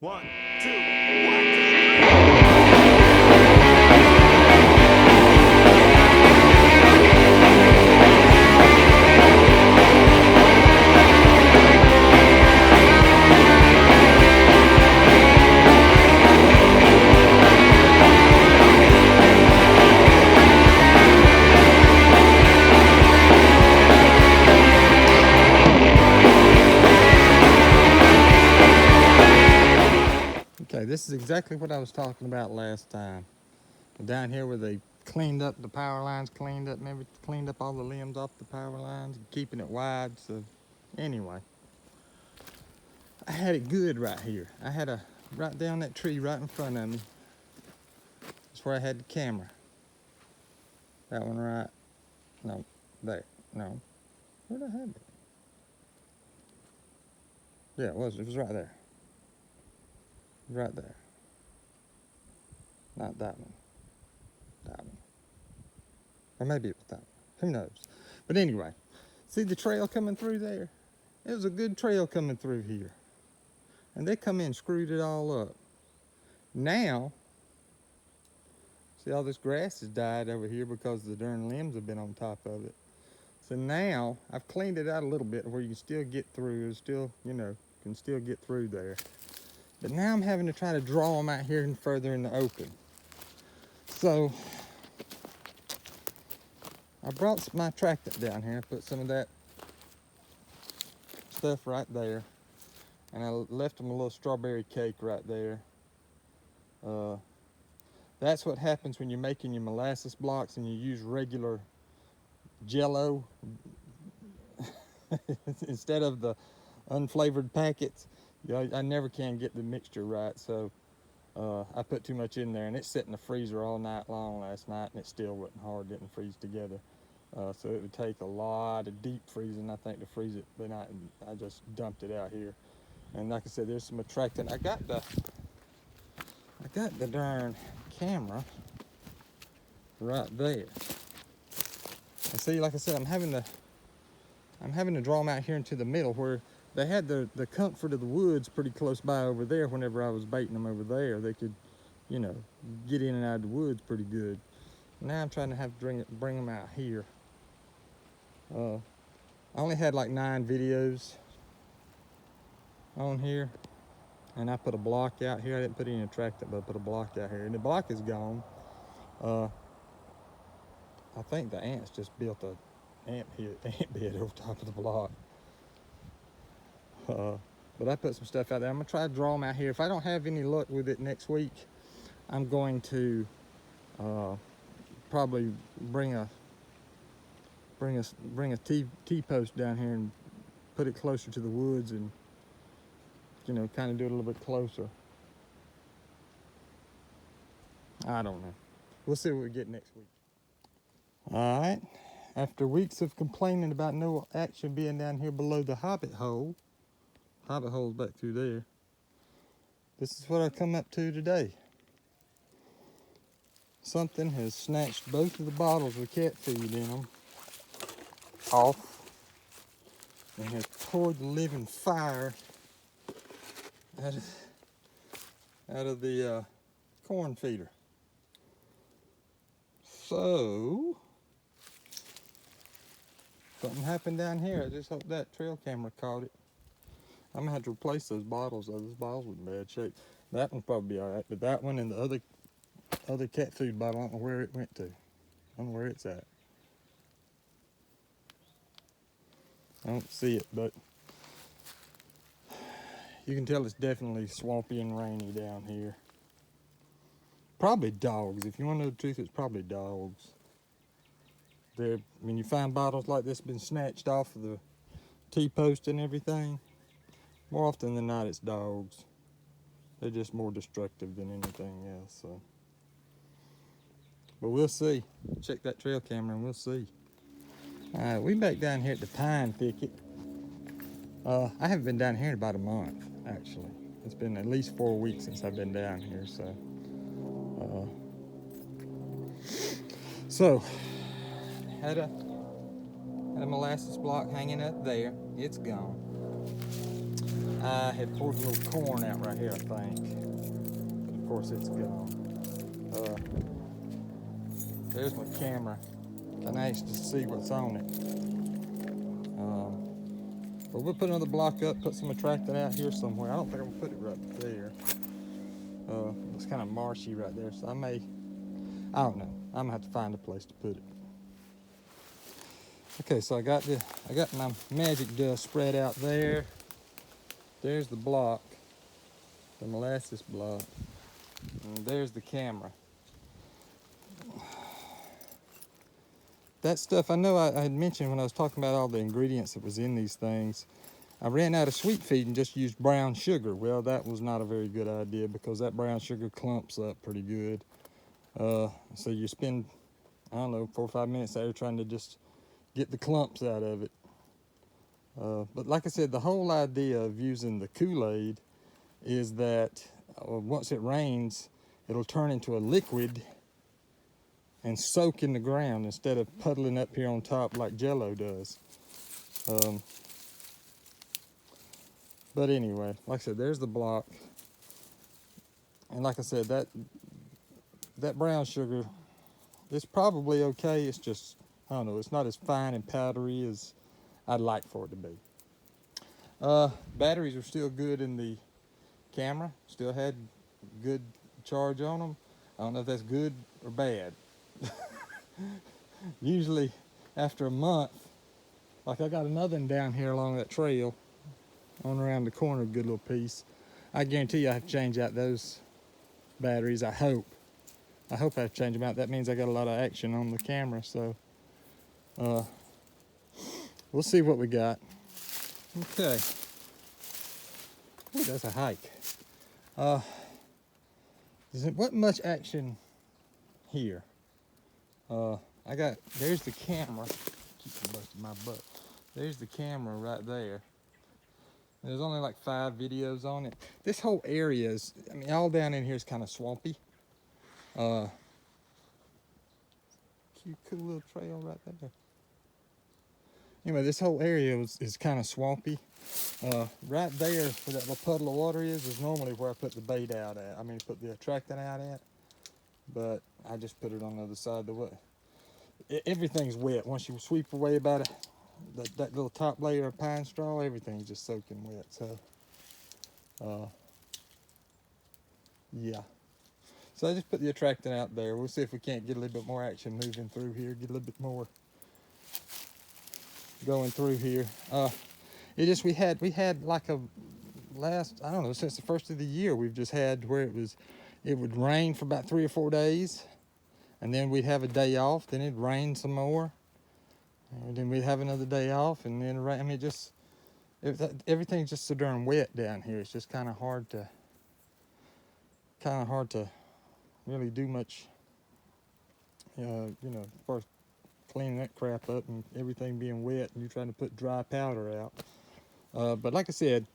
One, two, 1, 2, 3. Okay, this is exactly what I was talking about last time. Down here where they cleaned up the power lines, cleaned up all the limbs off the power lines, keeping it wide. So anyway, I had it good right here. I had right down that tree right in front of me. That's where I had the camera. That one right, no, there, no. Where'd I have it? Yeah, it was right there. Right there. Not that one. That one. Or maybe it was that one. Who knows? But anyway, see the trail coming through there? It was a good trail coming through here. And they come in and screwed it all up. Now, see all this grass has died over here because the darn limbs have been on top of it. So now, I've cleaned it out a little bit where you can still get through. It's still, can still get through there. But now I'm having to try to draw them out here and further in the open. So, I brought my tractor down here, put some of that stuff right there. And I left them a little strawberry cake right there. That's what happens when you're making your molasses blocks and you use regular Jello instead of the unflavored packets. I never can get the mixture right, so I put too much in there, and it sat in the freezer all night long last night, and it still wasn't hard, didn't freeze together. So it would take a lot of deep freezing, I think, to freeze it, but I just dumped it out here. And like I said, there's some attractant. I got the darn camera right there. And see, like I said, I'm having to draw them out here into the middle where they had the comfort of the woods pretty close by over there. Whenever I was baiting them over there, they could, get in and out of the woods pretty good. Now I'm trying to have to bring them out here. I only had like 9 videos on here, and I put a block out here. I didn't put any attractant, but I put a block out here, and the block is gone. I think the ants just built a ant bed over top of the block. But I put some stuff out there. I'm gonna try to draw them out here. If I don't have any luck with it next week, I'm going to probably bring a T-post down here and put it closer to the woods, and kind of do it a little bit closer. I don't know. We'll see what we get next week. All right. After weeks of complaining about no action being down here below the hobbit hole's back through there. This is what I come up to today. Something has snatched both of the bottles with cat food in them off and has poured the living fire out of the corn feeder. So, something happened down here. I just hope that trail camera caught it. I'm gonna have to replace those bottles though. Those bottles were in bad shape. That one's probably all right, but that one and the other cat food bottle, I don't know where it went to. I don't know where it's at. I don't see it, but you can tell it's definitely swampy and rainy down here. Probably dogs. If you want to know the truth, it's probably dogs. When you find bottles like this been snatched off of the T-post and everything, more often than not, it's dogs. They're just more destructive than anything else. So, but we'll see. Check that trail camera and we'll see. All right, we back down here at the pine thicket. I haven't been down here in about a month, actually. It's been at least 4 weeks since I've been down here. So, had a molasses block hanging up there. It's gone. I had pulled a little corn out right here, I think. But of course it's gone. There's my camera. I'm anxious to see what's on it. But we'll put another block up, put some attractant out here somewhere. I don't think I'm gonna put it right there. It's kind of marshy right there, so I don't know. I'm gonna have to find a place to put it. Okay, so I got my magic dust spread out there. There's the block, the molasses block, and there's the camera. That stuff, I know I had mentioned when I was talking about all the ingredients that was in these things, I ran out of sweet feed and just used brown sugar. Well, that was not a very good idea because that brown sugar clumps up pretty good. So you spend, I don't know, 4 or 5 minutes there trying to just get the clumps out of it. But like I said, the whole idea of using the Kool-Aid is that once it rains, it'll turn into a liquid and soak in the ground instead of puddling up here on top like Jello does. But anyway, like I said, there's the block. And like I said, that brown sugar, it's probably okay. It's just, I don't know, it's not as fine and powdery as I'd like for it to be. Batteries are still good in the camera. Still had good charge on them. I don't know if that's good or bad. Usually after a month, like I got another one down here along that trail, on around the corner, a good little piece. I guarantee you I have to change out those batteries, I hope. I hope I have to change them out. That means I got a lot of action on the camera, so we'll see what we got. Okay. Ooh, that's a hike. There wasn't much action here. There's the camera. Keep busting my butt. There's the camera right there. There's only like 5 videos on it. This whole area is, I mean, all down in here is kind of swampy. Cute, cool little trail right there. Anyway, this whole area is kind of swampy. Right there where that little puddle of water is normally where I put the bait out at. I mean, put the attractant out at. But I just put it on the other side of the way. Everything's wet. Once you sweep away about that little top layer of pine straw, everything's just soaking wet. So, yeah. So I just put the attractant out there. We'll see if we can't get a little bit more action moving through here, get a little bit more going through here. We had like a last, I don't know, since the first of the year, we've just had where it would rain for about 3 or 4 days, and then we'd have a day off, then it'd rain some more, and then we'd have another day off, and then rain. I mean, everything's just so darn wet down here. It's just kind of hard to really do much, as far as cleaning that crap up and everything being wet and you trying to put dry powder out. But like I said,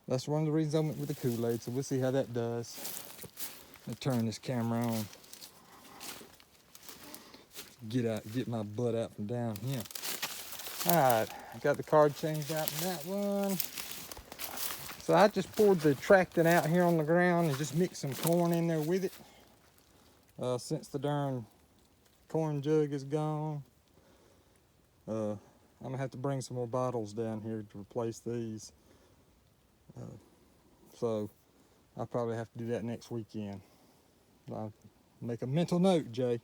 that's one of the reasons I went with the Kool-Aid, so we'll see how that does. Let me turn this camera on. Get my butt out from down here. Alright, I got the card changed out in that one. So I just poured the attractant out here on the ground and just mixed some corn in there with it. Since the darn corn jug is gone, I'm gonna have to bring some more bottles down here to replace these. So I'll probably have to do that next weekend. I'll make a mental note, Jay.